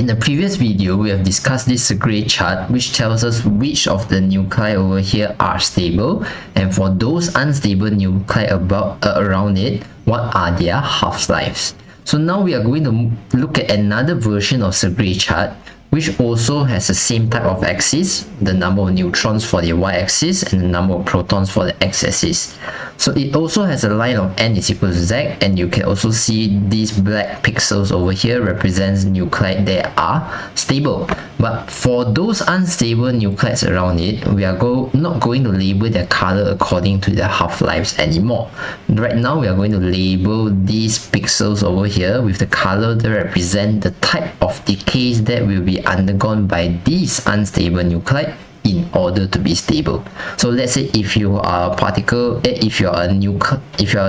In the previous video, we have discussed this gray chart which tells us which of the nuclei over here are stable, and for those unstable nuclei around it, what are their half-lives. So now we are going to look at another version of the gray chart which also has the same type of axis, the number of neutrons for the y-axis and the number of protons for the x-axis. So it also has a line of n is equal to z, and you can also see these black pixels over here represents nuclei that are stable. But for those unstable nuclei around it, we are not going to label their color according to their half-lives anymore. Right now we are going to label these pixels over here with the color that represent the type of decays that will be undergone by these unstable nuclei in order to be stable. So let's say if you are if you are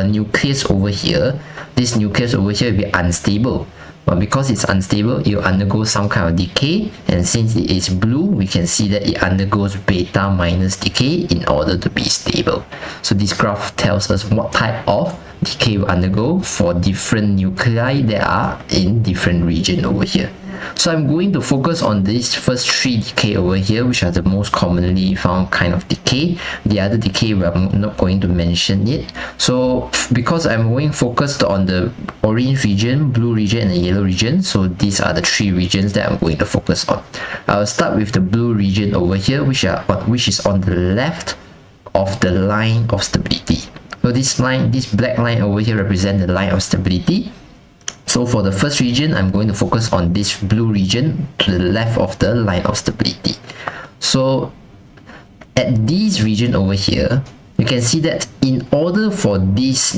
a nucleus over here, this nucleus over here will be unstable. But because it's unstable, it will undergo some kind of decay, and since it is blue, we can see that it undergoes beta minus decay in order to be stable. So this graph tells us what type of decay will undergo for different nuclei that are in different region over here. So I'm going to focus on these first three decay over here, which are the most commonly found kind of decay. The other decay I'm not going to mention it. So because I'm going focused on the orange region, blue region and the yellow region, so these are the three regions that I'm going to focus on. I'll start with the blue region over here, which is on the left of the line of stability. So this black line over here represents the line of stability. So for the first region, I'm going to focus on this blue region to the left of the line of stability. So at this region over here, you can see that in order for this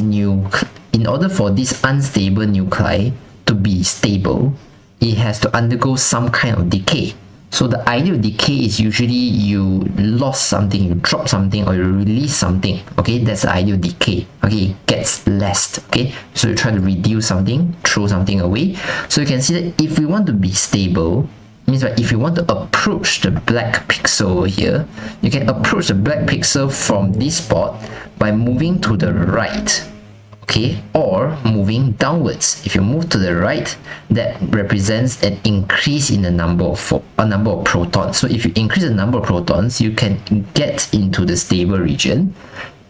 unstable nuclei to be stable, it has to undergo some kind of decay. So the idea of decay is usually you lost something, you drop something, or you release something. Okay, that's the idea of decay. Okay, it gets less. Okay, so you try to reduce something, throw something away. So you can see that if we want to be stable, means that if you want to approach the black pixel over here, you can approach the black pixel from this spot by moving to the right. Okay, or moving downwards. If you move to the right, that represents an increase in the number of protons. So if you increase the number of protons, you can get into the stable region.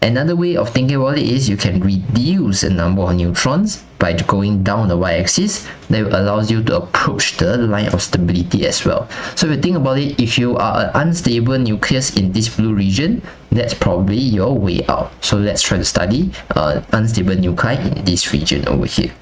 Another way of thinking about it is you can reduce the number of neutrons by going down the y-axis. That allows you to approach the line of stability as well. So if you think about it, if you are an unstable nucleus in this blue region, that's probably your way out. So let's try to study unstable nuclei in this region over here.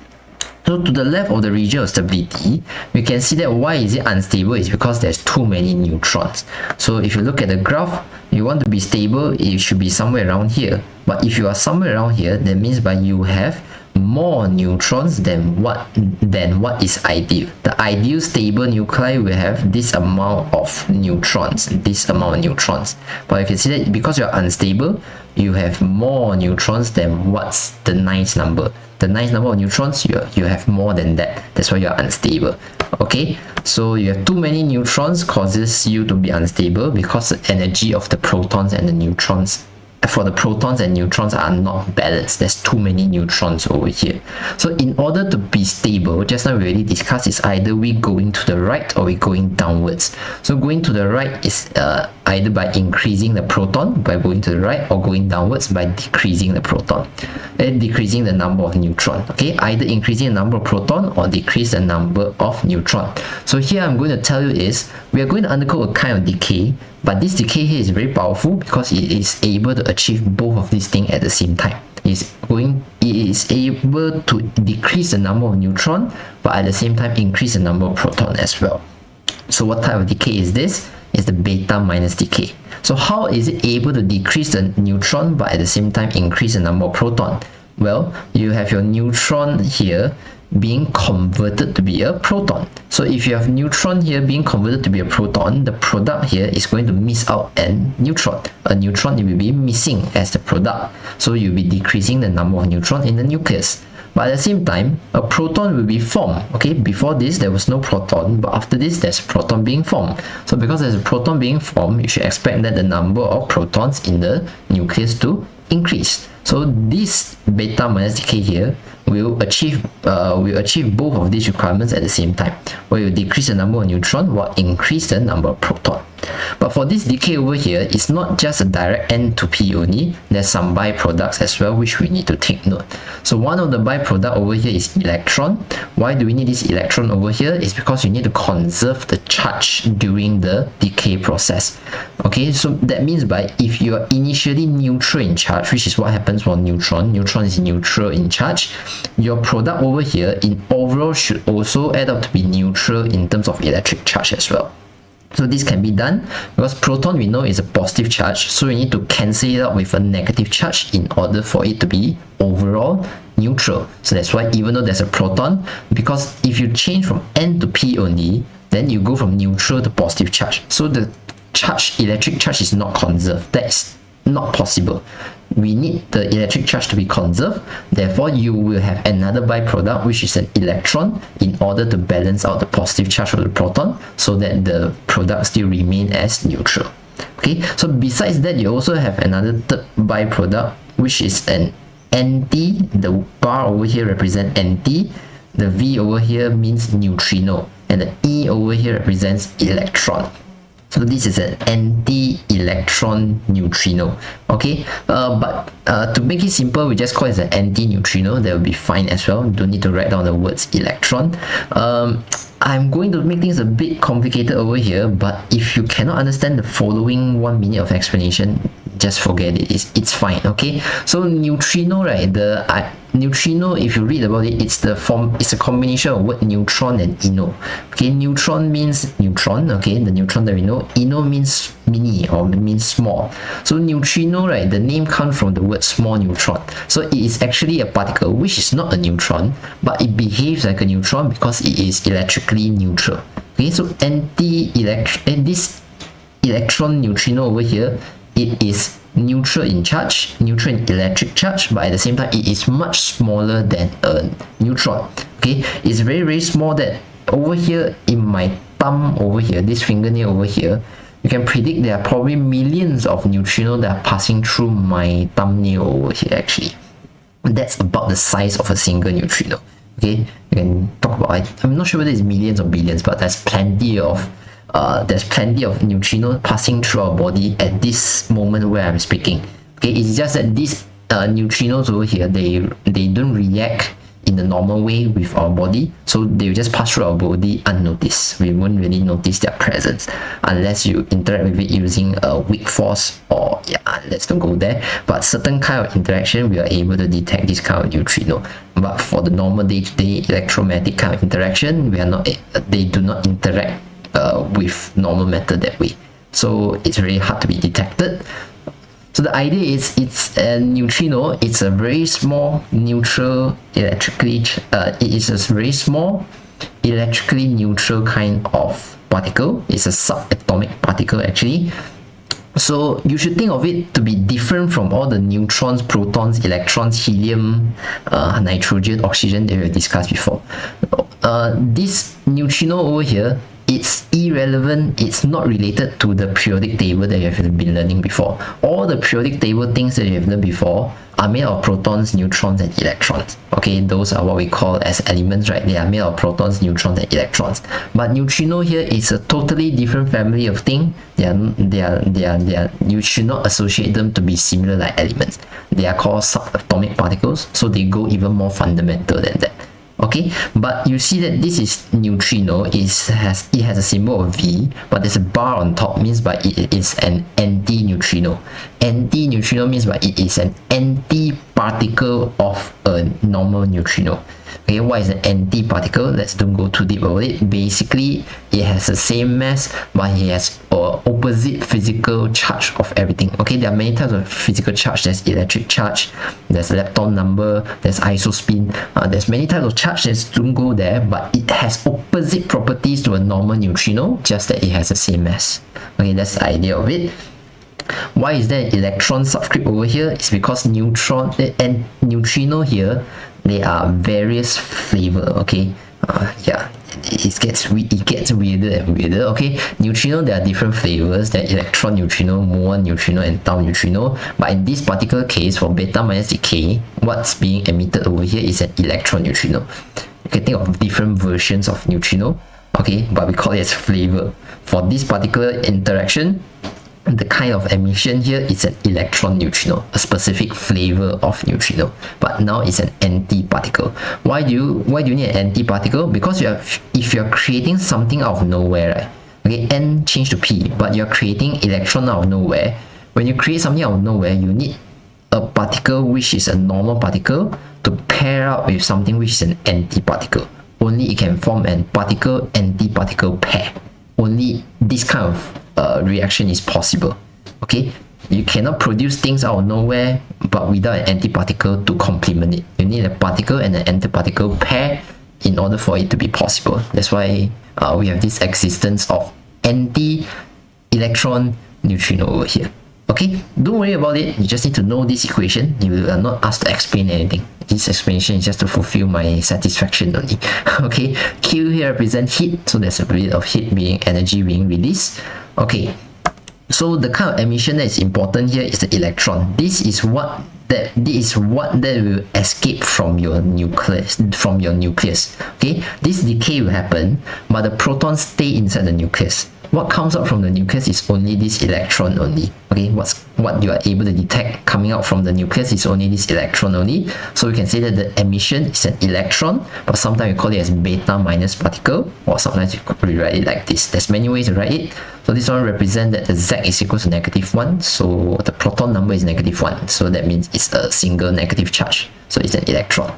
So to the left of the region of stability, we can see that why is it unstable is because there's too many neutrons. So if you look at the graph, you want to be stable, it should be somewhere around here. But if you are somewhere around here, that means by you have more neutrons than what is ideal. The ideal stable nuclei will have this amount of neutrons, But you can see that because you're unstable, you have more neutrons than what's the nice number. The nice number of neutrons, you have more than that. That's why you're unstable. Okay, so you have too many neutrons causes you to be unstable because the energy of the protons and the neutrons for the protons and neutrons are not balanced. There's too many neutrons over here. So in order to be stable, just now we already discussed, is either we going to the right or we going downwards. So going to the right is either by increasing the proton by going to the right, or going downwards by decreasing the proton and decreasing the number of neutron. Okay, either increasing the number of proton or decrease the number of neutron. So here I'm going to tell you is we are going to undergo a kind of decay, but this decay here is very powerful because it is able to achieve both of these things at the same time. It is able to decrease the number of neutron, but at the same time increase the number of proton as well. So what type of decay is this? It's the beta minus decay. So how is it able to decrease the neutron but at the same time increase the number of proton? Well, you have your neutron here being converted to be a proton. So if you have neutron here being converted to be a proton, the product here is going to miss out a neutron. A neutron will be missing as the product. So you'll be decreasing the number of neutrons in the nucleus. But at the same time, a proton will be formed. Okay, before this there was no proton, but after this there's a proton being formed. So because there's a proton being formed, you should expect that the number of protons in the nucleus to increase. So this beta minus decay here will achieve both of these requirements at the same time, where you decrease the number of neutron while increase the number of proton. But for this decay over here, it's not just a direct N to P only. There's some byproducts as well which we need to take note. So one of the byproduct over here is electron. Why do we need this electron over here? It's because you need to conserve the charge during the decay process. Okay, so that means by if you are initially neutral in charge, which is what happens for neutron is neutral in charge, your product over here in overall should also add up to be neutral in terms of electric charge as well. So this can be done because proton we know is a positive charge, so we need to cancel it out with a negative charge in order for it to be overall neutral. So that's why even though there's a proton, because if you change from N to P only, then you go from neutral to positive charge. So the electric charge is not conserved. That is not possible. We need the electric charge to be conserved. Therefore, you will have another byproduct, which is an electron, in order to balance out the positive charge of the proton, so that the product still remain as neutral. Okay, so besides that, you also have another third byproduct, which is an NT. The bar over here represents NT. The V over here means neutrino, and the E over here represents electron. So this is an anti-electron neutrino. Okay, but to make it simple, we just call it an anti-neutrino. That will be fine as well. Don't need to write down the words electron. I'm going to make things a bit complicated over here, but if you cannot understand the following 1 minute of explanation, just forget it. It's fine. Okay, so neutrino, right? The neutrino, if you read about it, it's a combination of word neutron and ino. Okay, neutron means neutron. Okay, the neutron that we know. Ino means mini, or means small. So neutrino, right, the name comes from the word small neutron. So it is actually a particle which is not a neutron, but it behaves like a neutron because it is electrically neutral. Okay, so this electron neutrino over here, it is neutral in charge, neutral in electric charge, but at the same time it is much smaller than a neutron. Okay, it's very, very small that over here in my thumb over here, this fingernail over here, you can predict there are probably millions of neutrinos that are passing through my thumbnail over here actually. That's about the size of a single neutrino. Okay, you can talk about it. I'm not sure whether it's millions or billions, but there's plenty of neutrinos passing through our body at this moment where I'm speaking. Okay, it's just that these neutrinos over here, they don't react in the normal way with our body, so they will just pass through our body unnoticed. We won't really notice their presence unless you interact with it using a weak force, or let's don't go there, but certain kind of interaction we are able to detect this kind of neutrino. But for the normal day-to-day electromagnetic kind of interaction, they do not interact with normal matter that way, so it's very hard to be detected. So the idea is, it's a neutrino. It's a very small neutral electrically. It is a very small electrically neutral kind of particle. It's a subatomic particle actually. So you should think of it to be different from all the neutrons, protons, electrons, helium, nitrogen, oxygen that we have discussed before. This neutrino over here, it's irrelevant, it's not related to the periodic table that you have been learning before. All the periodic table things that you have learned before are made of protons, neutrons, and electrons. Okay, those are what we call as elements, right? They are made of protons, neutrons, and electrons. But neutrino here is a totally different family of things. You should not associate them to be similar like elements. They are called subatomic particles, so they go even more fundamental than that. Okay, but you see that this is neutrino. It has a symbol of V, but there's a bar on top, means by it is an anti-neutrino. Anti-neutrino means by it is an anti-particle of a normal neutrino. Okay, what is an anti-particle? Let's don't go too deep about it. Basically, it has the same mass, but it has opposite physical charge of everything. Okay, there are many types of physical charge. There's electric charge, there's lepton number, there's isospin. There's many types of charge that don't go there, but it has opposite properties to a normal neutrino, just that it has the same mass. Okay, that's the idea of it. Why is there an electron subscript over here? It's because neutron and neutrino here, they are various flavor. Okay, Yeah, it gets weirder and weirder. Okay, neutrino, there are different flavors. There are electron neutrino, muon neutrino, and tau neutrino. But in this particular case, for beta minus decay, what's being emitted over here is an electron neutrino. You can think of different versions of neutrino. Okay, but we call it as flavor. For this particular interaction, the kind of emission here is an electron neutrino, a specific flavor of neutrino, but now it's an antiparticle. Why do you need an antiparticle? Because if you're creating something out of nowhere, right? Okay, N change to P, but you're creating electron out of nowhere. When you create something out of nowhere, you need a particle which is a normal particle to pair up with something which is an antiparticle. Only it can form an particle-antiparticle pair. Only this kind of reaction is possible. Okay, you cannot produce things out of nowhere but without an antiparticle to complement it. You need a particle and an antiparticle pair in order for it to be possible. That's why we have this existence of anti-electron neutrino over here. Okay, don't worry about it. You just need to know this equation. You are not asked to explain anything. This explanation is just to fulfill my satisfaction only. Okay, Q here represents heat, so there's a bit of energy being released. Okay, so the kind of emission that is important here is the electron. This is what that will escape from your nucleus. Okay, this decay will happen, but the protons stay inside the nucleus. What comes out from the nucleus is only this electron only. Okay, what you are able to detect coming out from the nucleus is only this electron only. So we can say that the emission is an electron, but sometimes we call it as beta minus particle, or sometimes you could rewrite it like this. There's many ways to write it. So this one represents that the Z is equal to -1, so the proton number is -1. So that means it's a single negative charge. So it's an electron.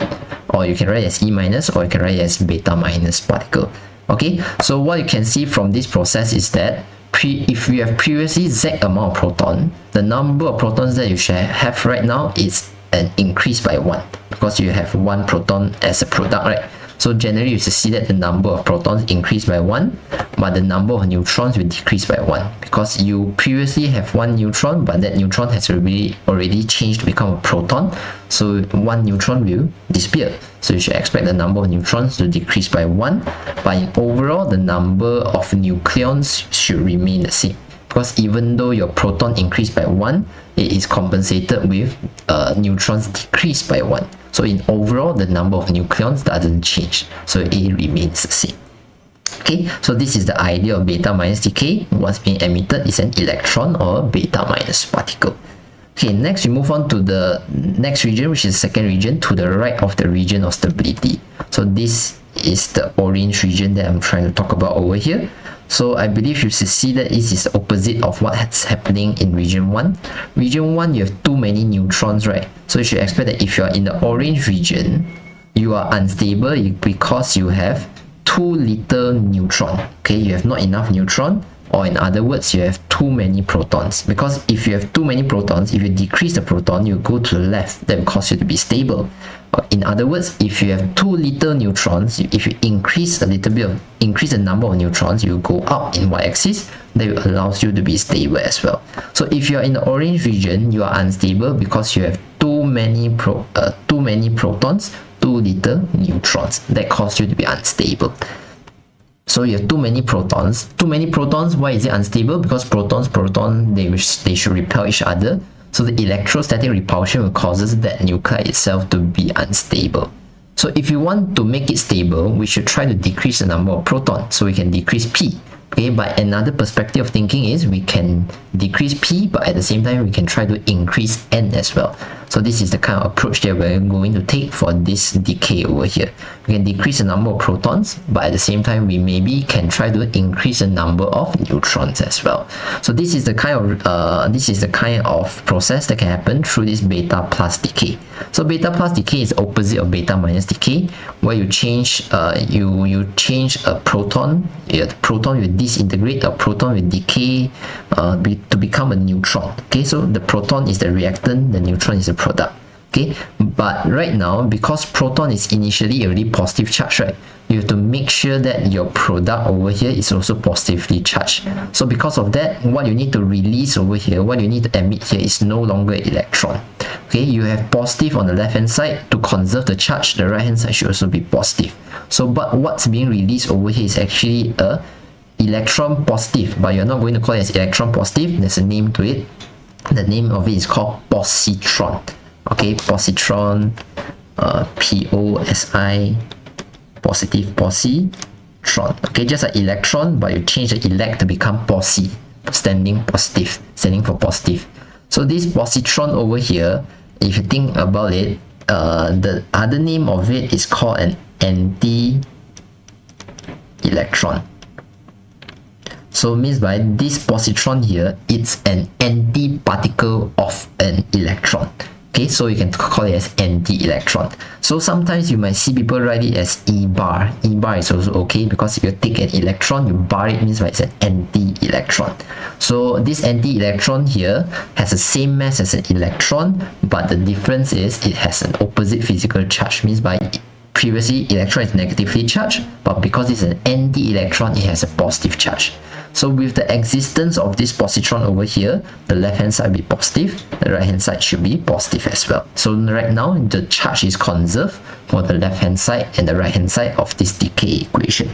Or you can write it as E minus, or you can write it as beta minus particle. Okay, so what you can see from this process is that if you have previously Z amount of proton, the number of protons that you should have right now is an increase by 1, because you have 1 proton as a product, right? So generally you should see that the number of protons increase by 1, but the number of neutrons will decrease by 1, because you previously have 1 neutron, but that neutron has already changed to become a proton, so 1 neutron will disappear. So you should expect the number of neutrons to decrease by 1, but in overall the number of nucleons should remain the same, because even though your proton increased by 1, it is compensated with neutrons decreased by 1. So in overall, the number of nucleons doesn't change, so it remains the same. Okay, so this is the idea of beta minus decay. What's being emitted is an electron or a beta minus particle. Okay, next we move on to the next region, which is the second region, to the right of the region of stability. So this is the orange region that I'm trying to talk about over here. So I believe you should see that this is the opposite of what's happening in region 1. Region 1, you have too many neutrons, right? So you should expect that if you are in the orange region, you are unstable because you have too little neutron. Okay, you have not enough neutron, or in other words, you have too many protons. Because if you have too many protons, if you decrease the proton, you go to the left, that will cause you to be stable. In other words, if you have too little neutrons, if you increase the number of neutrons, you go up in y-axis, that allows you to be stable as well. So if you are in the orange region, you are unstable because you have too many protons, too little neutrons. That causes you to be unstable. So you have too many protons. Too many protons, why is it unstable? Because protons, they should repel each other. So the electrostatic repulsion will cause that nuclei itself to be unstable. So if you want to make it stable, we should try to decrease the number of protons, so we can decrease P. Okay, but another perspective of thinking is we can decrease P, but at the same time we can try to increase N as well. So this is the kind of approach that we're going to take for this decay over here. We can decrease the number of protons, but at the same time we maybe can try to increase the number of neutrons as well. So this is the kind of process that can happen through this beta plus decay. So beta plus decay is opposite of beta minus decay, where you change you change a proton. The proton will disintegrate, a proton will decay to become a neutron. Okay, so the proton is the reactant, the neutron is the product. Okay, but right now, because proton is initially already positive charge, right, you have to make sure that your product over here is also positively charged. So because of that, what you need to release over here, what you need to emit here is no longer electron. Okay, you have positive on the left hand side to conserve the charge. The right hand side should also be positive. So but what's being released over here is actually a electron positive, but you're not going to call it as electron positive. There's a name to it. The name of it is called positron. Okay, positron, P-O-S-I, positive, positron. Okay, just an electron, but you change the elect to become posi, standing positive, standing for positive. So this positron over here, if you think about it, the other name of it is called an anti-electron. So means by this positron here, it's an antiparticle of an electron. Okay, so you can call it as anti-electron. So sometimes you might see people write it as E bar. E bar is also okay, because if you take an electron, you bar it, means it's an anti-electron. So this anti-electron here has the same mass as an electron, but the difference is it has an opposite physical charge. Means by previously electron is negatively charged, but because it's an anti-electron, it has a positive charge. So with the existence of this positron over here, the left hand side will be positive, the right hand side should be positive as well. So right now the charge is conserved for the left hand side and the right hand side of this decay equation.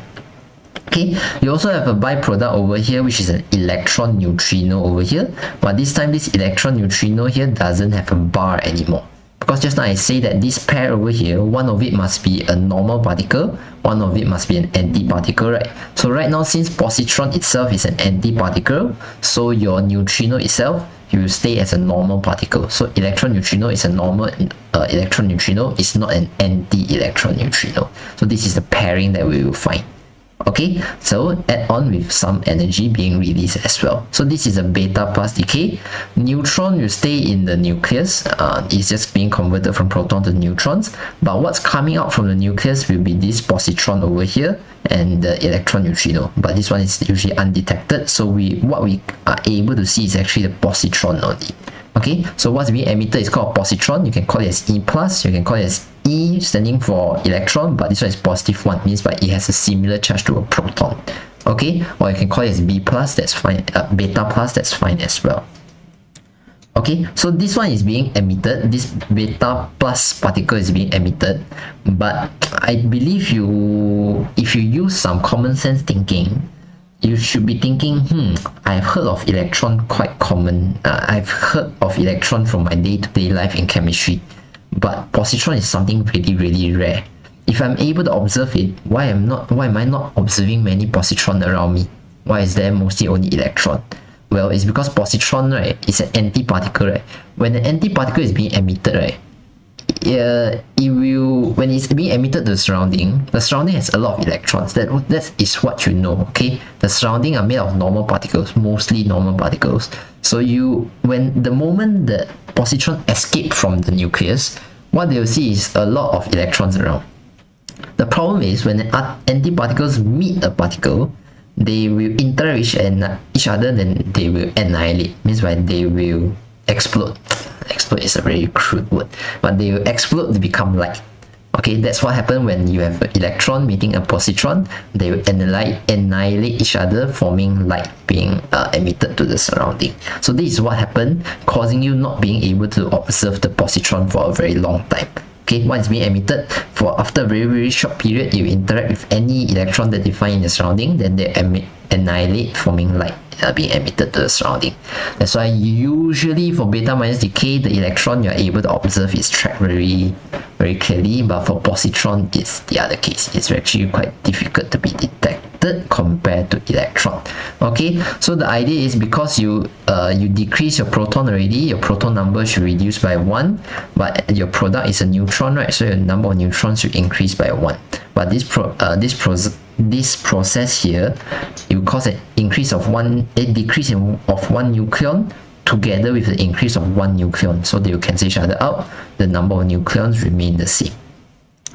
Okay, you also have a byproduct over here, which is an electron neutrino over here, but this time this electron neutrino here doesn't have a bar anymore. Because just now I say that this pair over here, one of it must be a normal particle, one of it must be an antiparticle, right? So right now, since positron itself is an antiparticle, so your neutrino itself, you will stay as a normal particle. So electron neutrino is a normal electron neutrino, is not an anti-electron neutrino. So this is the pairing that we will find. Okay, so add on with some energy being released as well. So this is a beta plus decay. Neutron will stay in the nucleus. It's just being converted from proton to neutrons. But what's coming out from the nucleus will be this positron over here and the electron neutrino. But this one is usually undetected. So what we are able to see is actually the positron only. Okay, so what's being emitted is called positron. You can call it as E plus, you can call it as E standing for electron, but this one is positive one, means by it has a similar charge to a proton. Okay, or you can call it as B plus, that's fine, beta plus, that's fine as well. Okay, so this one is being emitted, this beta plus particle is being emitted, but I believe if you use some common sense thinking, you should be thinking, I've heard of electron quite common. I've heard of electron from my day-to-day life in chemistry, but positron is something really, really rare. If I'm able to observe it, why am I not observing many positron around me? Why is there mostly only electron? Well, it's because positron, right, is an antiparticle, right? When an antiparticle is being emitted, right, when it's being emitted to the surrounding has a lot of electrons. That is what you know. Okay, the surrounding are made of normal particles, mostly normal particles. So when the moment the positron escape from the nucleus, what they will see is a lot of electrons around. The problem is when antiparticles meet a particle, they will interact with each other, then they will annihilate. Means by they will explode. Explode is a very crude word, but they will explode to become light. Okay, that's what happens when you have an electron meeting a positron. They will annihilate each other, forming light being emitted to the surrounding. So this is what happened, causing you not being able to observe the positron for a very long time. Okay, once being emitted, after a very, very short period, you interact with any electron that they find in the surrounding, then they annihilate, forming light being emitted to the surrounding. That's why usually for beta minus decay, the electron you're able to observe is tracked very, very clearly, but for positron, it's the other case. It's actually quite difficult to be detected compared to electron. Okay, so the idea is because you decrease your proton already, your proton number should reduce by 1, but your product is a neutron, right? So your number of neutrons should increase by 1. But this process here, you cause an increase of a decrease of 1 nucleon together with the increase of 1 nucleon. So they will cancel each other out. The number of nucleons remain the same.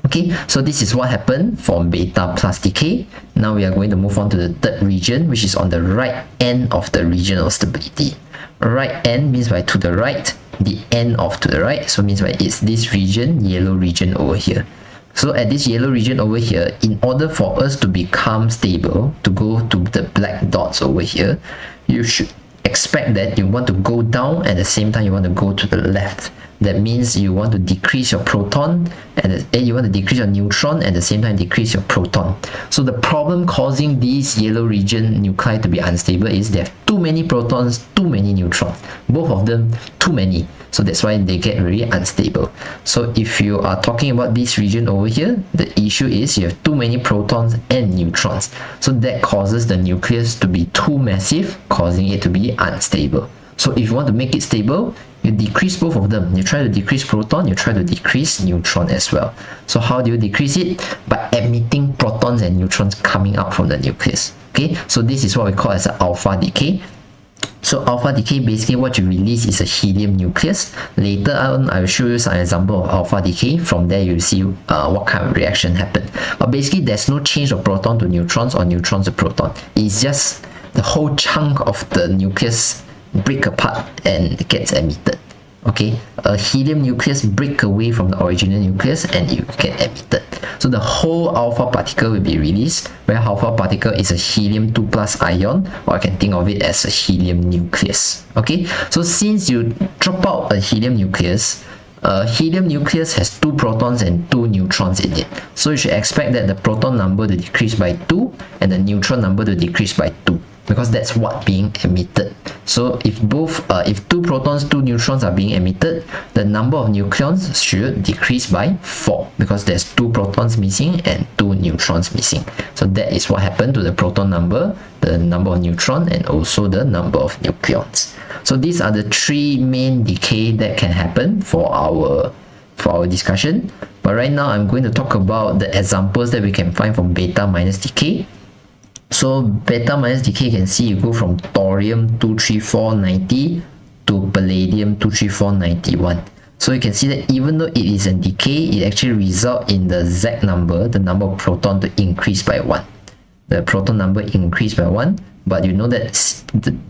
Okay, so this is what happened for beta plus decay. Now we are going to move on to the third region, which is on the right end of the region of stability. Right end means by to the right, the end of to the right, so means by it's this region, yellow region over here. So at this yellow region over here, in order for us to become stable, to go to the black dots over here, you should expect that you want to go down, at the same time you want to go to the left. That means you want to decrease your proton and you want to decrease your neutron, at the same time decrease your proton. So the problem causing these yellow region nuclei to be unstable is they have too many protons, too many neutrons. Both of them too many. So that's why they get very unstable. So if you are talking about this region over here, the issue is you have too many protons and neutrons. So that causes the nucleus to be too massive, causing it to be unstable. So if you want to make it stable, you decrease both of them. You try to decrease proton, you try to decrease neutron as well. So how do you decrease it? By emitting protons and neutrons coming out from the nucleus. Okay, so this is what we call as an alpha decay. So alpha decay, basically what you release is a helium nucleus. Later on, I will show you some example of alpha decay. From there, you'll see what kind of reaction happened. But basically, there's no change of proton to neutrons or neutrons to proton. It's just the whole chunk of the nucleus break apart and it gets emitted. Okay, a helium nucleus break away from the original nucleus and you get emitted. So the whole alpha particle will be released, where alpha particle is a helium 2 plus ion, or I can think of it as a helium nucleus. Okay, so since you drop out a helium nucleus has 2 protons and 2 neutrons in it. So you should expect that the proton number to decrease by 2 and the neutron number to decrease by 2. Because that's what being emitted. So if 2 protons, 2 neutrons are being emitted, the number of nucleons should decrease by 4 because there's 2 protons missing and 2 neutrons missing. So that is what happened to the proton number, the number of neutron, and also the number of nucleons. So these are the 3 main decay that can happen for our discussion. But right now I'm going to talk about the examples that we can find from beta minus decay. So beta minus decay, you can see you go from thorium 23490 to palladium 23491. So you can see that even though it is a decay, it actually results in the Z number, the number of proton, to increase by 1. The proton number increased by 1, but you know that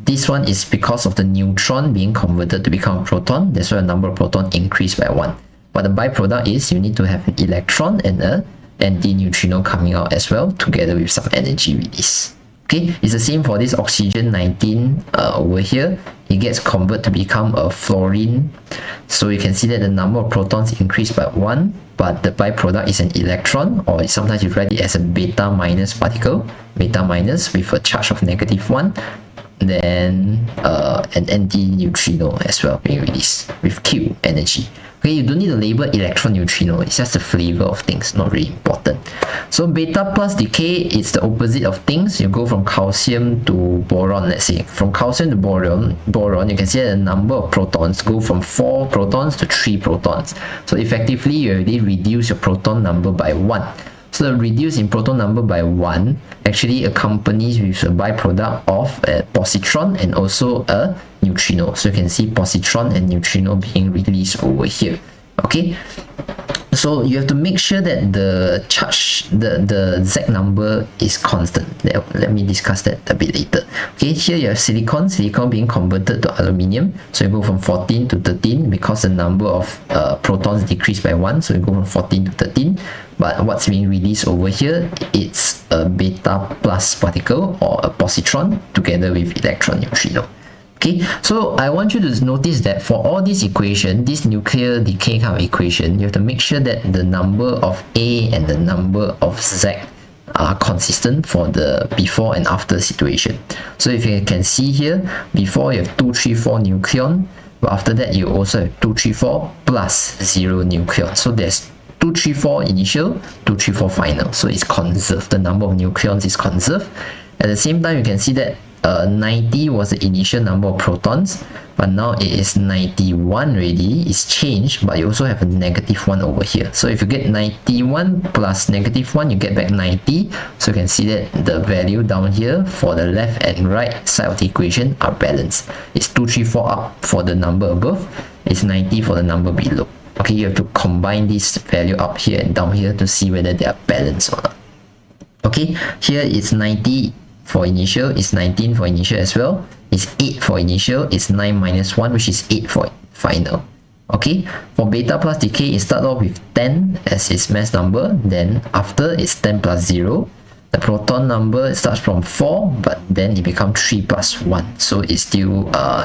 this one is because of the neutron being converted to become a proton. That's why the number of proton increased by 1. But the byproduct is you need to have an electron and a anti-neutrino coming out as well, together with some energy release. Okay, it's the same for this oxygen 19 over here. It gets converted to become a fluorine. So you can see that the number of protons increased by 1, but the byproduct is an electron, or sometimes you write it as a beta minus particle, beta minus with a charge of -1. Then an anti-neutrino as well being released with Q energy. Okay, you don't need to label electron neutrino, it's just the flavor of things, not really important. So beta plus decay is the opposite of things. You go from calcium to boron, let's say. From calcium to boron, you can see that the number of protons go from 4 protons to 3 protons. So effectively, you already reduce your proton number by 1. So the reduce in proton number by 1 actually accompanies with a byproduct of a positron and also a neutrino. So you can see positron and neutrino being released over here. Okay, so you have to make sure that the charge, the Z number is constant. Let me discuss that a bit later. Okay, here you have silicon being converted to aluminium. So you go from 14 to 13 because the number of protons decreased by 1. So you go from 14 to 13. But what's being released over here, it's a beta plus particle or a positron together with electron neutrino. Okay, so I want you to notice that for all these equation, this nuclear decay kind of equation, you have to make sure that the number of A and the number of Z are consistent for the before and after situation. So if you can see here, before you have 234 nucleon, but after that you also have 234 plus 0 nucleon. So there's 234 initial, 234 final. So it's conserved. The number of nucleons is conserved. At the same time, you can see that 90 was the initial number of protons, but now it is 91 already. It's changed, but you also have a -1 over here. So if you get 91 plus -1, you get back 90. So you can see that the value down here for the left and right side of the equation are balanced. It's 234 up for the number above, it's 90 for the number below. Okay, you have to combine this value up here and down here to see whether they are balanced or not. Okay, here it's 90 for initial, it's 19 for initial as well, it's 8 for initial, it's 9 minus 1, which is 8 for final. Okay, for beta plus decay, it starts off with 10 as its mass number, then after it's 10 plus 0. The proton number starts from 4, but then it becomes 3 plus 1, so it's still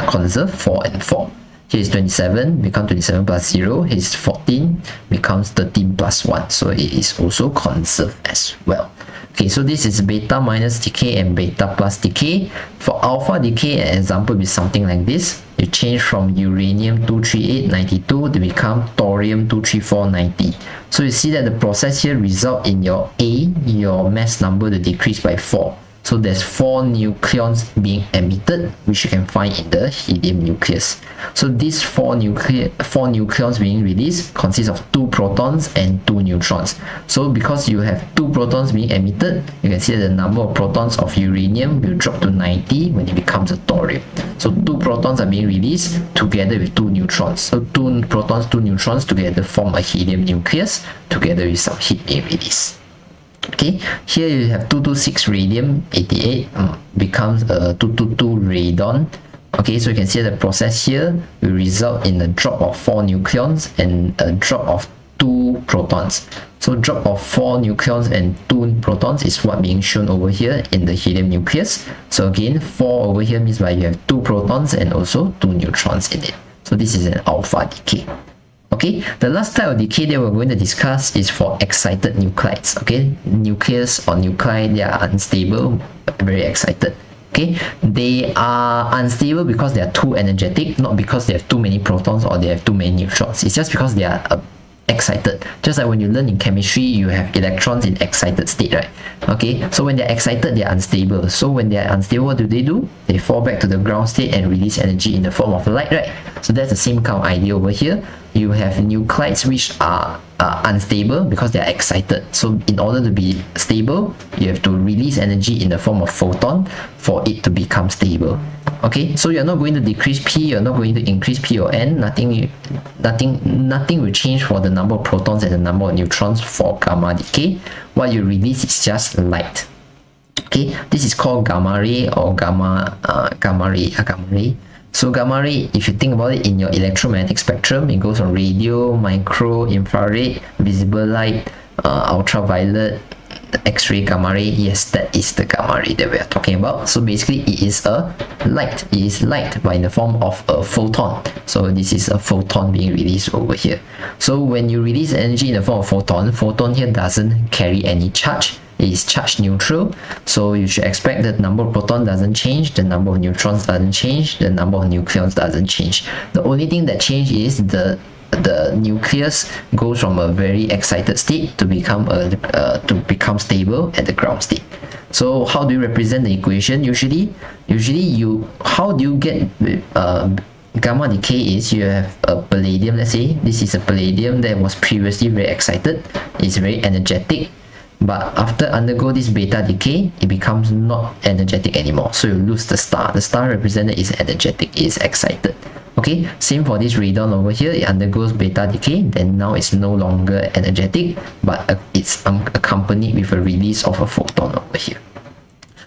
conserved 4 and 4. Here is 27, become 27 plus 0. Here is 14, becomes 13 plus 1. So it is also conserved as well. Okay, so this is beta minus decay and beta plus decay. For alpha decay, an example will be something like this. You change from uranium 23892 to become thorium 23490. So you see that the process here result in your A, your mass number, to decrease by 4. So there's 4 nucleons being emitted, which you can find in the helium nucleus. So these 4 nucleons being released consists of 2 protons and 2 neutrons. So because you have 2 protons being emitted, you can see that the number of protons of uranium will drop to 90 when it becomes a thorium. So 2 protons are being released together with 2 neutrons. So 2 protons, 2 neutrons together form a helium nucleus together with some heat being released. Okay, here you have 226 radium 88 becomes a 222 radon. Okay, so you can see the process here will result in a drop of 4 nucleons and a drop of 2 protons. So drop of 4 nucleons and 2 protons is what being shown over here in the helium nucleus. So again, 4 over here means by you have 2 protons and also 2 neutrons in it. So this is an alpha decay. Okay, the last type of decay that we're going to discuss is for excited nuclides. Okay, nucleus or nuclide, they are unstable, very excited. Okay, they are unstable because they are too energetic, not because they have too many protons or they have too many neutrons. It's just because they are excited. Just like when you learn in chemistry, you have electrons in excited state, right? Okay, so when they're excited, they're unstable. So when they're unstable, what do? They fall back to the ground state and release energy in the form of light, right? So that's the same kind of idea over here. You have nuclides which are unstable because they are excited. So in order to be stable, you have to release energy in the form of photon for it to become stable. Okay, so you're not going to decrease P, you're not going to increase P or N, nothing will change for the number of protons and the number of neutrons for gamma decay. What you release is just light. Okay, this is called gamma ray or gamma ray. So gamma ray, if you think about it in your electromagnetic spectrum, it goes from radio, micro, infrared, visible light, ultraviolet, X-ray, gamma ray. Yes, that is the gamma ray that we are talking about. So basically it is a light. It is light but in the form of a photon. So this is a photon being released over here. So when you release energy in the form of photon here doesn't carry any charge. It is charge neutral, so you should expect that the number of protons doesn't change, the number of neutrons doesn't change, the number of nucleons doesn't change. The only thing that changes is the nucleus goes from a very excited state to become stable at the ground state. So how do you represent the equation? Usually how do you get gamma decay is you have a palladium. Let's say this is a palladium that was previously very excited, it's very energetic, but after undergo this beta decay, it becomes not energetic anymore. So you lose the star. The star represented is energetic, is excited. Okay, same for this radon over here. It undergoes beta decay, then now it's no longer energetic, but it's accompanied with a release of a photon over here.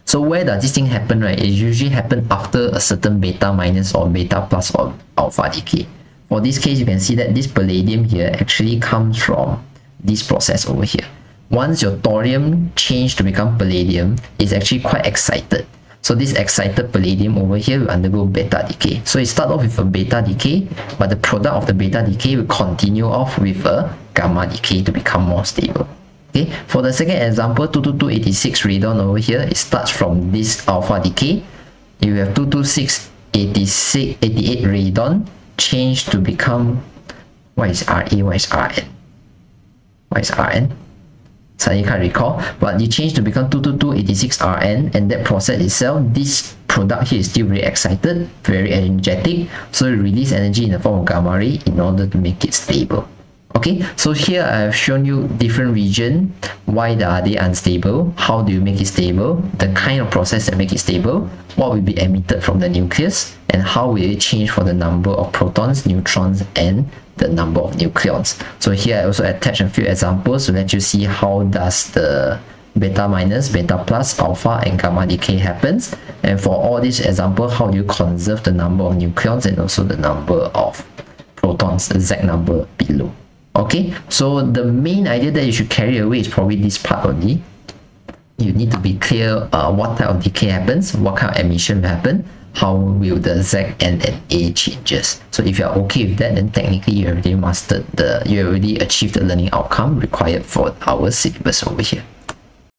So where does this thing happen, right? It usually happens after a certain beta minus or beta plus or alpha decay. For this case, you can see that this palladium here actually comes from this process over here. Once your thorium changed to become palladium, it's actually quite excited. So this excited palladium over here will undergo beta decay. So it starts off with a beta decay, but the product of the beta decay will continue off with a gamma decay to become more stable. Okay, for the second example, 22286 radon over here, it starts from this alpha decay. You have 22688 radon change to become, what is Ra, what is Rn? What is Rn? Suddenly can't recall, but you change to become 22286Rn, and that process itself, this product here is still very excited, very energetic, so you release energy in the form of gamma ray in order to make it stable. Okay, so here I have shown you different region, why are they unstable, how do you make it stable, the kind of process that make it stable, what will be emitted from the nucleus, and how will it change for the number of protons, neutrons, and the number of nucleons. So here I also attach a few examples to let you see how does the beta minus, beta plus, alpha and gamma decay happens. And for all these examples, how do you conserve the number of nucleons and also the number of protons, the Z number below. Okay, so the main idea that you should carry away is probably this part only. You need to be clear what type of decay happens, what kind of emission will happen, how will the Z, N, and A changes. So if you're okay with that, then technically you already mastered you already achieved the learning outcome required for our syllabus over here.